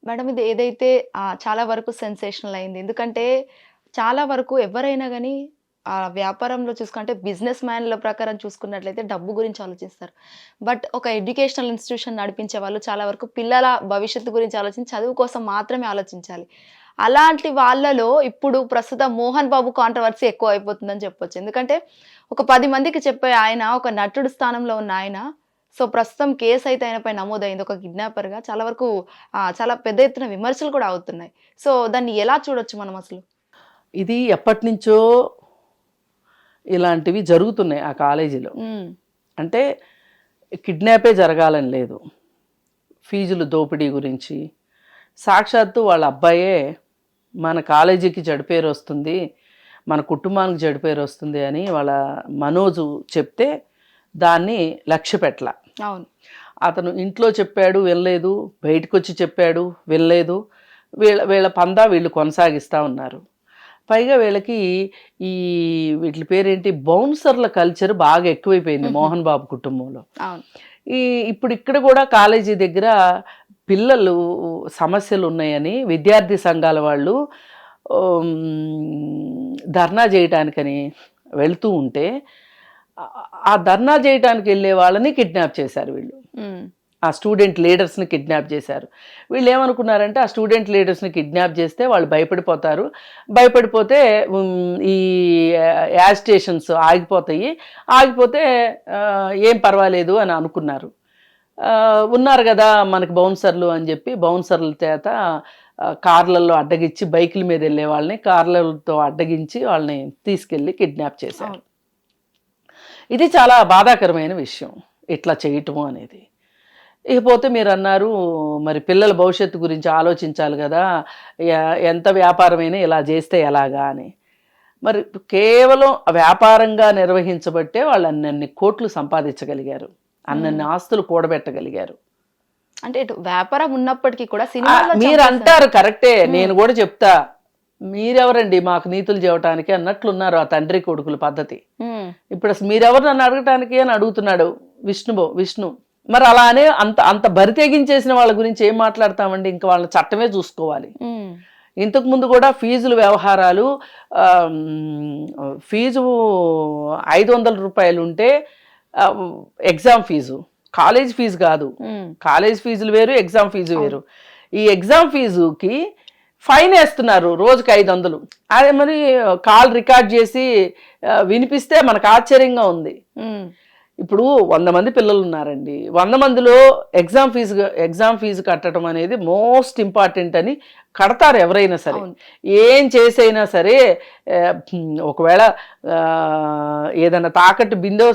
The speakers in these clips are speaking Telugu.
మేడం ఇది ఏదైతే చాలా వరకు సెన్సేషనల్ అయింది. ఎందుకంటే చాలా వరకు ఎవరైనా గాని వ్యాపారంలో చూసుకుంటే బిజినెస్ మ్యాన్‌ల ప్రకారం చూసుకున్నట్లయితే డబ్బు గురించి ఆలోచిస్తారు. బట్ ఒక ఎడ్యుకేషనల్ ఇన్‌స్టిట్యూషన్ నడిపించే వాళ్ళు చాలా వరకు పిల్లల భవిష్యత్తు గురించి ఆలోచించి చదువు కోసం మాత్రమే ఆలోచించాలి. అలాంటి వాళ్ళలో ఇప్పుడు ప్రస్తుతం 'మోహన్ బాబు' కాంట్రోవర్సీ ఎక్కువైపోతుందని చెప్పొచ్చు. ఎందుకంటే ఒక 10 మందికి చెప్పే ఆయన, ఒక నటుడు స్థానంలో ఉన్న ఆయన సో, ప్రస్తుతం కేసయితే ఆయనపై నమోదయింది. ఒక కిడ్నాపర్‌గా. చాలా వరకు చాలా పెద్ద ఎత్తున విమర్శలు కూడా అవుతున్నాయి. సో, దాన్ని ఎలా చూడొచ్చు మనం అసలు? ఇది ఎప్పటినుంచో ఇలాంటివి జరుగుతున్నాయి ఆ కాలేజీలో. హ్మ్. అంటే కిడ్నాపే జరగాలని లేదు. ఫీజులు దోపిడీ గురించి సాక్షాత్తు వాళ్ళ అబ్బాయే మన కాలేజీకి చెడు పేరు వస్తుంది, మన కుటుంబానికి చెడు పేరు వస్తుంది అని వాళ్ళ మనోజు చెప్తే దాన్ని లక్ష్యపెట్టల. అవును. అతను ఇంట్లో చెప్పాడు వినలేదు, బయటకు వచ్చి చెప్పాడు వినలేదు. వీళ్ళ వీళ్ళ పందా వీళ్ళు కొనసాగిస్తూ ఉన్నారు. పైగా వీళ్ళకి ఈ వీటి పేరేంటి బౌన్సర్ల కల్చర్ బాగా ఎక్కువైపోయింది మోహన్ బాబు కుటుంబంలో. అవును. ఇప్పుడు ఇక్కడ కూడా కాలేజీ దగ్గర పిల్లలు సమస్యలు ఉన్నాయని విద్యార్థి సంఘాల వాళ్ళు ధర్నా చేయటానికని వెళ్తూ ఉంటే ఆ ధర్నా చేయడానికి వెళ్ళే వాళ్ళని కిడ్నాప్ చేశారు వీళ్ళు. ఆ స్టూడెంట్ లీడర్స్ని కిడ్నాప్ చేశారు. వీళ్ళు ఏమనుకున్నారంటే ఆ స్టూడెంట్ లీడర్స్ని కిడ్నాప్ చేస్తే వాళ్ళు భయపడిపోతారు, భయపడిపోతే ఈ యాజిటేషన్స్ ఆగిపోతాయి, ఆగిపోతే ఏం పర్వాలేదు అని అనుకున్నారు. ఉన్నారు కదా మనకి బౌన్సర్లు అని చెప్పి బౌన్సర్ల చేత కార్లలో అడ్డగించి బైకుల మీద వెళ్ళే వాళ్ళని కార్లతో అడ్డగించి వాళ్ళని తీసుకెళ్ళి కిడ్నాప్ చేశారు. ఇది చాలా బాధాకరమైన విషయం ఇట్లా చేయటము అనేది. ఇకపోతే మీరు అన్నారు మరి పిల్లల భవిష్యత్తు గురించి ఆలోచించాలి కదా, ఎంత వ్యాపారమైనా ఇలా చేస్తే ఎలాగా అని. మరి కేవలం వ్యాపారంగా నిర్వహించబట్టే వాళ్ళు అన్నన్ని కోట్లు సంపాదించగలిగారు, అన్నన్ని ఆస్తులు కూడబెట్టగలిగారు. అంటే ఇటు వ్యాపారం ఉన్నప్పటికీ కూడా సినిమా మీరు అంటారు కరెక్టే, నేను కూడా చెప్తా, మీరెవరండి మాకు నీతులు చెప్పడానికి అన్నట్లున్నారు ఆ తండ్రి కొడుకుల పద్ధతి. ఇప్పుడు అసలు మీరెవరు నన్ను అడగటానికి అని అడుగుతున్నాడు విష్ణు. మరి అలానే అంత బరి తెగించేసిన వాళ్ళ గురించి ఏం మాట్లాడతామండి? ఇంకా వాళ్ళ చట్టమే చూసుకోవాలి. ఇంతకు ముందు కూడా ఫీజుల వ్యవహారాలు, ఫీజు 500 రూపాయలు ఉంటే ఎగ్జామ్ ఫీజు, కాలేజ్ ఫీజు కాదు, కాలేజ్ ఫీజులు వేరు, ఎగ్జామ్ ఫీజు వేరు. ఈ ఎగ్జామ్ ఫీజుకి ఫైన్ వేస్తున్నారు రోజుకి 500. అదే మరి కాల్ రికార్డ్ చేసి వినిపిస్తే మనకు ఆశ్చర్యంగా ఉంది. ఇప్పుడు 100 మంది పిల్లలు ఉన్నారండి, 100 మందిలో ఎగ్జామ్ ఫీజు కట్టడం అనేది మోస్ట్ ఇంపార్టెంట్ అని కడతారు ఎవరైనా సరే. ఏం చేసైనా సరే ఒకవేళ ఏదైనా తాకట్టు బిందో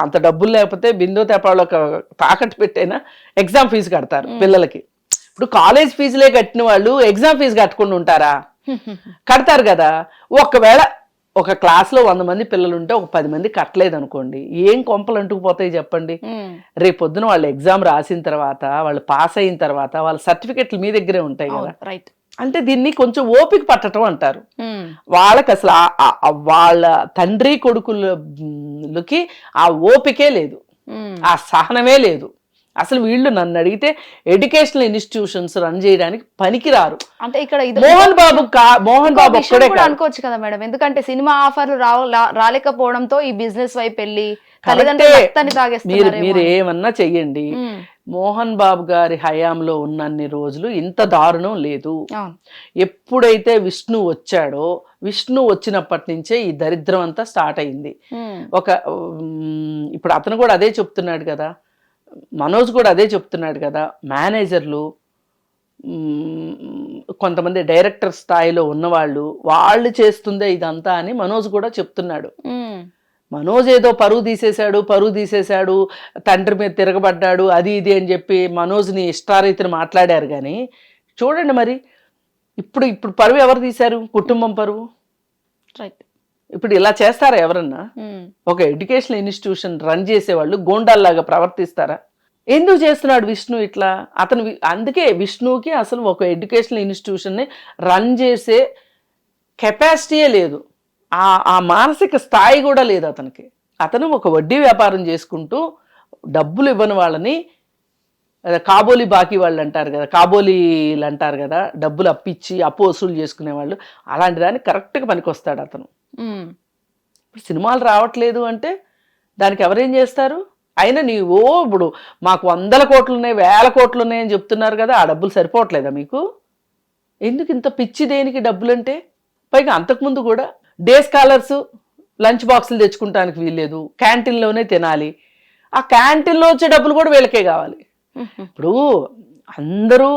అంత డబ్బులు లేకపోతే బిందో తెపాలో తాకట్టు పెట్టైనా ఎగ్జామ్ ఫీజు కడతారు పిల్లలకి. ఇప్పుడు కాలేజ్ ఫీజులే కట్టిన వాళ్ళు ఎగ్జామ్ ఫీజు కట్టకుండా ఉంటారా? కడతారు కదా. ఒకవేళ ఒక క్లాస్లో 100 మంది పిల్లలు ఉంటే ఒక 10 మంది కట్టలేదు అనుకోండి, ఏం కొంపలు అంటుకుపోతాయి చెప్పండి? రేపొద్దున వాళ్ళు ఎగ్జామ్ రాసిన తర్వాత, వాళ్ళు పాస్ అయిన తర్వాత వాళ్ళ సర్టిఫికెట్లు మీ దగ్గరే ఉంటాయి కదా. రైట్. అంటే దీన్ని కొంచెం ఓపిక పట్టడం అంటారు. వాళ్ళకి అసలు వాళ్ళ తండ్రి కొడుకులకి ఆ ఓపికే లేదు, ఆ సహనమే లేదు. అసలు వీళ్ళు నన్ను అడిగితే ఎడ్యుకేషనల్ ఇన్స్టిట్యూషన్స్ రన్ చేయడానికి పనికిరారు. అంటే ఇక్కడ మోహన్ బాబు ఒక్కడే అనుకోవచ్చు కదా మేడం, ఎందుకంటే సినిమా ఆఫర్లు రాలేకపోవడంతో ఈ బిజినెస్ వైపు వెళ్ళి మీరు ఏమన్నా చెయ్యండి, మోహన్ బాబు గారి హయాంలో ఉన్నన్ని రోజులు ఇంత దారుణం లేదు. ఎప్పుడైతే విష్ణు వచ్చాడో, విష్ణు వచ్చినప్పటి నుంచే ఈ దరిద్రం అంతా స్టార్ట్ అయింది. ఇప్పుడు అతను కూడా అదే చెప్తున్నాడు కదా, మనోజ్ కూడా అదే చెప్తున్నాడు కదా, మేనేజర్లు కొంతమంది డైరెక్టర్ స్థాయిలో ఉన్నవాళ్ళు వాళ్ళు చేస్తుందే ఇదంతా అని మనోజ్ కూడా చెప్తున్నాడు. మనోజ్ ఏదో పరువు తీసేశాడు, తండ్రి మీద తిరగబడ్డాడు, అది ఇది అని చెప్పి మనోజ్ని ఇష్టారీతిని మాట్లాడారు. కానీ చూడండి మరి ఇప్పుడు పరువు ఎవరు తీశారు? కుటుంబం పరువు. రైట్. ఇప్పుడు ఇలా చేస్తారా ఎవరన్నా? ఒక ఎడ్యుకేషనల్ ఇన్స్టిట్యూషన్ రన్ చేసేవాళ్ళు గోండాల్లాగా ప్రవర్తిస్తారా? ఎందుకు చేస్తున్నాడు విష్ణు ఇట్లా? అందుకే విష్ణుకి అసలు ఒక ఎడ్యుకేషనల్ ఇన్స్టిట్యూషన్ని రన్ చేసే కెపాసిటీయే లేదు, ఆ మానసిక స్థాయి కూడా లేదు అతనికి. అతను ఒక వడ్డీ వ్యాపారం చేసుకుంటూ డబ్బులు ఇవ్వని వాళ్ళని కాబోలి బాకీ వాళ్ళు అంటారు కదా, కాబోలీలు అంటారు కదా, డబ్బులు అప్పిచ్చి అప్పు వసూలు చేసుకునే వాళ్ళు, అలాంటి దానికి కరెక్ట్గా పనికొస్తాడు అతను. ఇప్పుడు సినిమాలు రావట్లేదు అంటే దానికి ఎవరేం చేస్తారు? అయినా నీవో ఇప్పుడు మాకు 100 కోట్లు ఉన్నాయి, 1000 కోట్లు ఉన్నాయని చెప్తున్నారు కదా, ఆ డబ్బులు సరిపోవట్లేదా మీకు? ఎందుకు ఇంత పిచ్చి దేనికి డబ్బులు అంటే? పైగా అంతకుముందు కూడా డే స్కాలర్స్ లంచ్ బాక్సులు తెచ్చుకుంటానికి వీల్లేదు, క్యాంటీన్లోనే తినాలి. ఆ క్యాంటీన్లో వచ్చే డబ్బులు కూడా వీళ్ళకే కావాలి. ఇప్పుడు అందరూ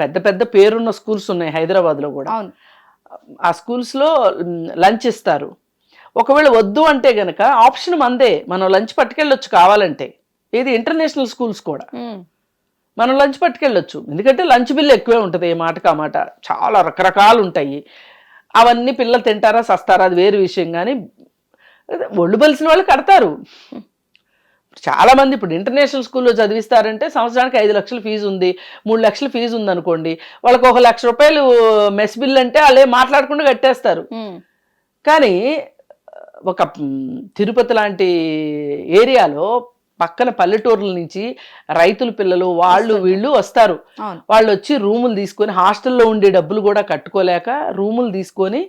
పెద్ద పెద్ద పేరున్న స్కూల్స్ ఉన్నాయి హైదరాబాద్లో కూడా. ఆ స్కూల్స్లో లంచ్ ఇస్తారు. ఒకవేళ వద్దు అంటే గనక ఆప్షన్ మందే, మనం లంచ్ పట్టుకెళ్ళొచ్చు కావాలంటే. ఇది ఇంటర్నేషనల్ స్కూల్స్ కూడా మనం లంచ్ పట్టుకెళ్ళొచ్చు, ఎందుకంటే లంచ్ బిల్ ఎక్కువే ఉంటుంది, ఏ మాటకు ఆ మాట. చాలా రకరకాలు ఉంటాయి, అవన్నీ పిల్లలు తింటారా సస్తారా అది వేరు విషయం. కానీ ఒళ్ళు బలిసిన వాళ్ళు కడతారు. చాలామంది ఇప్పుడు ఇంటర్నేషనల్ స్కూల్లో చదివిస్తారంటే సంవత్సరానికి 5 లక్షల ఫీజు ఉంది, 3 లక్షల ఫీజు ఉంది అనుకోండి, వాళ్ళకి 1 లక్ష రూపాయలు మెస్ బిల్ అంటే వాళ్ళే మాట్లాడకుండా కట్టేస్తారు. కానీ ఒక తిరుపతి లాంటి ఏరియాలో పక్కన పల్లెటూర్ల నుంచి రైతుల పిల్లలు వాళ్ళు వీళ్ళు వస్తారు. వాళ్ళు వచ్చి రూములు తీసుకొని, హాస్టల్లో ఉండే డబ్బులు కూడా కట్టుకోలేక రూములు తీసుకొని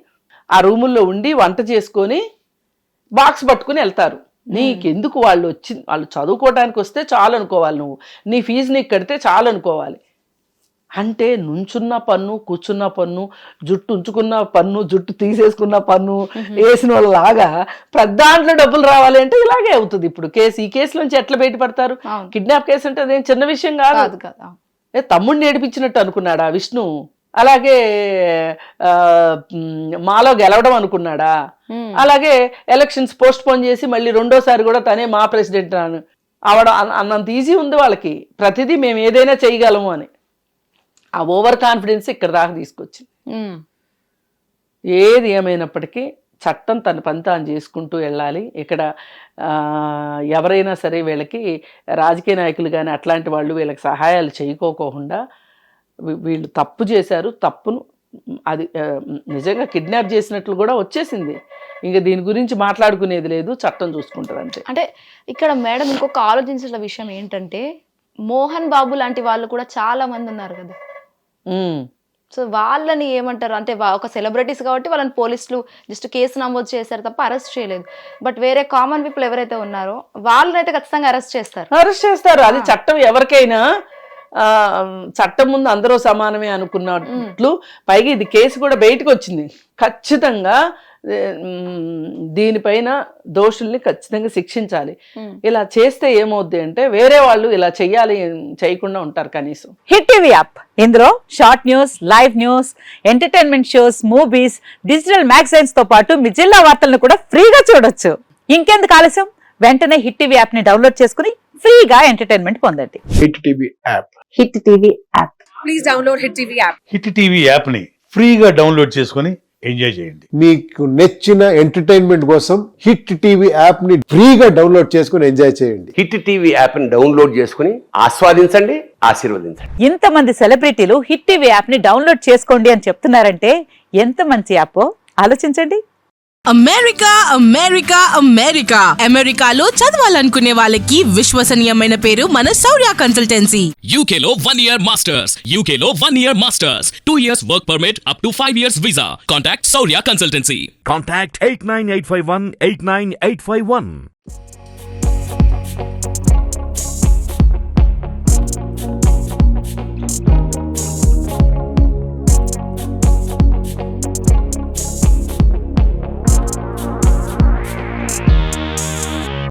ఆ రూముల్లో ఉండి వంట చేసుకొని బాక్స్ పట్టుకుని వెళ్తారు. నీకెందుకు? వాళ్ళు చదువుకోవడానికి వస్తే చాలు అనుకోవాలి, నువ్వు నీ ఫీజు నీకు కడితే చాలు అనుకోవాలి. అంటే నుంచున్న పన్ను, కూర్చున్న పన్ను, జుట్టు ఉంచుకున్న పన్ను, జుట్టు తీసేసుకున్న పన్ను వేసిన వాళ్ళలాగా దాంట్లో డబ్బులు రావాలి అంటే ఇలాగే అవుతుంది. ఇప్పుడు ఈ కేసు నుంచి ఎట్లా బయటపడతారు? కిడ్నాప్ కేసు అంటే అదేం చిన్న విషయం కాదు కదా. తమ్ముడిని ఏడిపించినట్టు అనుకున్నాడా విష్ణు? అలాగే మాలో గెలవడం అనుకున్నాడా? అలాగే ఎలక్షన్స్ పోస్ట్ పోన్ చేసి మళ్ళీ 2వ సారి కూడా తనే మా ప్రెసిడెంట్ అవడం అన్నంత ఈజీ ఉంది వాళ్ళకి. ప్రతిదీ మేము ఏదైనా చేయగలము అని ఆ ఓవర్ కాన్ఫిడెన్స్ ఇక్కడ దాకా తీసుకొచ్చింది. ఏది ఏమైనప్పటికీ చట్టం తన పని తాను చేసుకుంటూ వెళ్ళాలి. ఇక్కడ ఎవరైనా సరే వీళ్ళకి రాజకీయ నాయకులు కానీ అట్లాంటి వాళ్ళు వీళ్ళకి సహాయాలు చేయకోకుండా వీళ్ళు తప్పు చేశారు, తప్పును అది నిజంగా కిడ్నాప్ చేసినట్లు కూడా వచ్చేసింది. ఇంకా దీని గురించి మాట్లాడుకునేది లేదు, చట్టం చూసుకుంటుంది అంతే. అంటే ఇక్కడ మేడం ఇంకొక ఆలోచించిన విషయం ఏంటంటే, మోహన్ బాబు లాంటి వాళ్ళు కూడా చాలా మంది ఉన్నారు కదా. సో వాళ్ళని ఏమంటారు అంటే, ఒక సెలబ్రిటీస్ కాబట్టి వాళ్ళని పోలీసులు జస్ట్ కేసు నమోదు చేశారు తప్ప అరెస్ట్ చేయలేదు. బట్ వేరే కామన్ పీపుల్ ఎవరైతే ఉన్నారో వాళ్ళనైతే ఖచ్చితంగా అరెస్ట్ చేస్తారు. అది చట్టం ఎవరికైనా చట్టం ముందు అందరూ సమానమే అనుకున్నట్లు. పైగా ఇది కేసు కూడా బయటకు వచ్చింది. ఖచ్చితంగా దీనిపైన దోషుల్ని ఖచ్చితంగా శిక్షించాలి. ఇలా చేస్తే ఏమవుద్ది అంటే వేరే వాళ్ళు ఇలా చేయకుండా ఉంటారు కనీసం. హిట్ టీవీ యాప్, ఇందులో short news, live news, entertainment shows, movies, digital magazines తో పాటు మీ జిల్లా వార్తలను కూడా ఫ్రీగా చూడొచ్చు. ఇంకెందుకు ఆలస్యం, వెంటనే హిట్ టీవీ యాప్ ని డౌన్లోడ్ చేసుకుని ఫ్రీగా ఎంటర్టైన్మెంట్ పొందండి. Hit TV app, hit TV app, please download hit TV app. Hit TV app ని ఫ్రీగా డౌన్లోడ్ చేసుకొని ఎంజాయ్ చేయండి. మీకు నచ్చిన ఎంటర్టైన్మెంట్ కోసం హిట్ టీవీ యాప్ ని ఫ్రీగా డౌన్లోడ్ చేసుకొని ఎంజాయ్ చేయండి. హిట్ టీవీ యాప్ ని డౌన్లోడ్ చేసుకుని ఆస్వాదించండి, ఆశీర్వదించండి. ఇంతమంది సెలబ్రిటీలు హిట్ టీవీ యాప్ ని డౌన్లోడ్ చేసుకోండి అని చెప్తున్నారంటే ఎంత మంచి యాప్ ఆలోచించండి. అమెరికా అమెరికా అమెరికా అమెరికాలో చదవాలనుకునే వాళ్ళకి విశ్వసనీయమైన పేరు మన శౌర్య కన్సల్టెన్సీ. UK లో 1 year masters, UK లో 1 year masters, 2 years work permit up to 5 years visa. Contact Saurya Consultancy. Contact 89851 89851.